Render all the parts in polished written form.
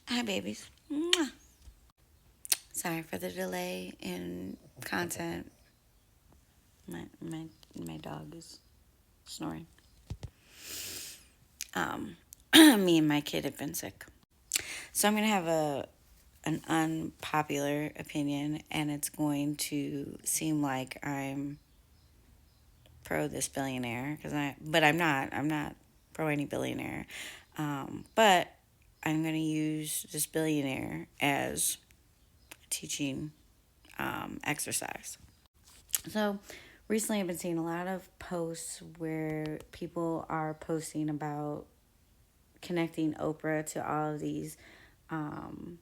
Hi, babies. Mwah. Sorry for the delay in content. My dog is snoring. Um, Me and my kid have been sick, so I'm gonna have a an unpopular opinion, and it's going to seem like I'm pro this billionaire but I'm not. I'm not pro any billionaire. But I'm gonna use this billionaire as teaching exercise. So recently, I've been seeing a lot of posts where people are posting about connecting Oprah to all of these um,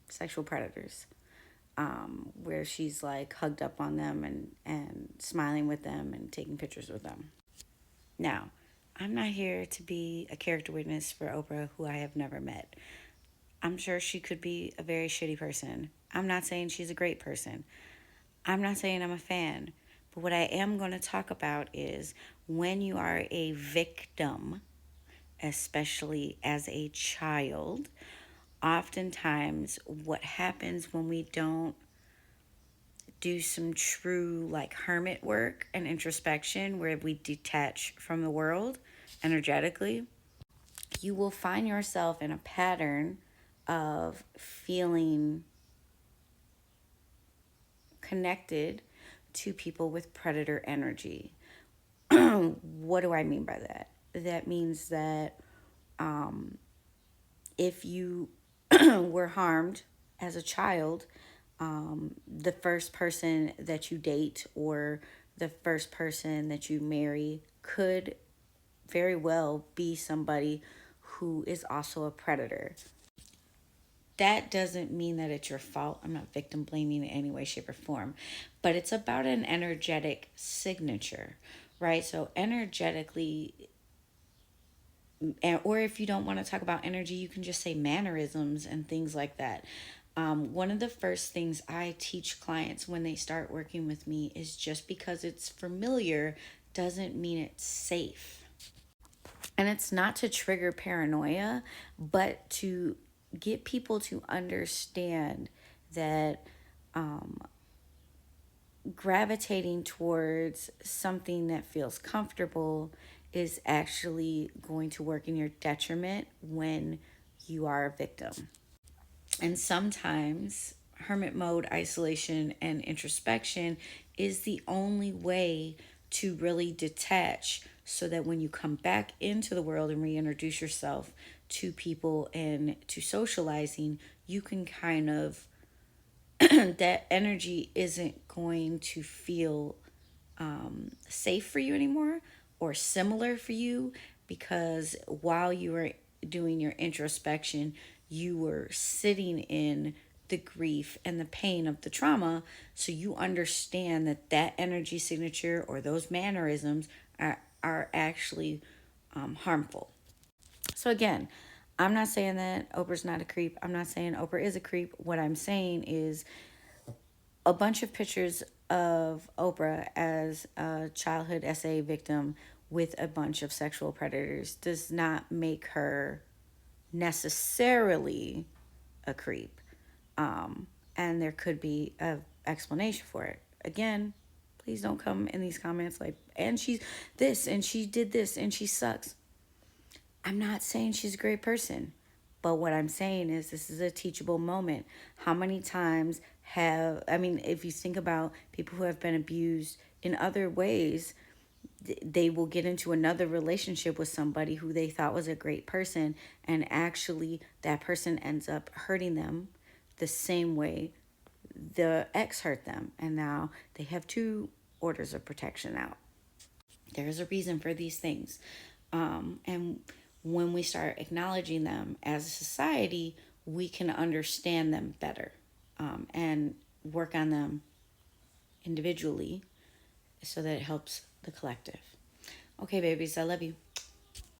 sexual predators, where she's like hugged up on them and smiling with them and taking pictures with them. Now, I'm not here to be a character witness for Oprah, who I have never met. I'm sure she could be a very shitty person. I'm not saying she's a great person. I'm not saying I'm a fan, but what I am going to talk about is when you are a victim, especially as a child, oftentimes what happens when we don't do some true like hermit work and introspection where we detach from the world energetically, you will find yourself in a pattern of feeling connected to people with predator energy. What do I mean by that? That means that if you were harmed as a child, the first person that you date or the first person that you marry could very well be somebody who is also a predator. That doesn't mean that it's your fault. I'm not victim blaming in any way, shape, or form, but it's about an energetic signature, right? So, energetically, or if you don't want to talk about energy, you can just say mannerisms and things like that. One of the first things I teach clients when they start working with me is just because it's familiar doesn't mean it's safe. And it's not to trigger paranoia, but to get people to understand that gravitating towards something that feels comfortable is actually going to work in your detriment when you are a victim. And sometimes hermit mode, isolation, and introspection is the only way to really detach so that when you come back into the world and reintroduce yourself to people and to socializing, you can kind of, that energy isn't going to feel safe for you anymore or similar for you because while you were doing your introspection, you were sitting in the grief and the pain of the trauma. So you understand that that energy signature or those mannerisms are actually harmful. So again, I'm not saying that Oprah's not a creep. I'm not saying Oprah is a creep. What I'm saying is a bunch of pictures of Oprah as a childhood SA victim with a bunch of sexual predators does not make her necessarily a creep. And there could be a explanation for it. Again, please don't come in these comments like, and she's this, and she did this, and she sucks. I'm not saying she's a great person, but what I'm saying is this is a teachable moment. How many times I mean, if you think about people who have been abused in other ways, they will get into another relationship with somebody who they thought was a great person, and actually that person ends up hurting them the same way the ex hurt them. And now they have two orders of protection out. There's a reason for these things. And when we start acknowledging them as a society, we can understand them better and work on them individually so that it helps the collective. Okay, babies, I love you.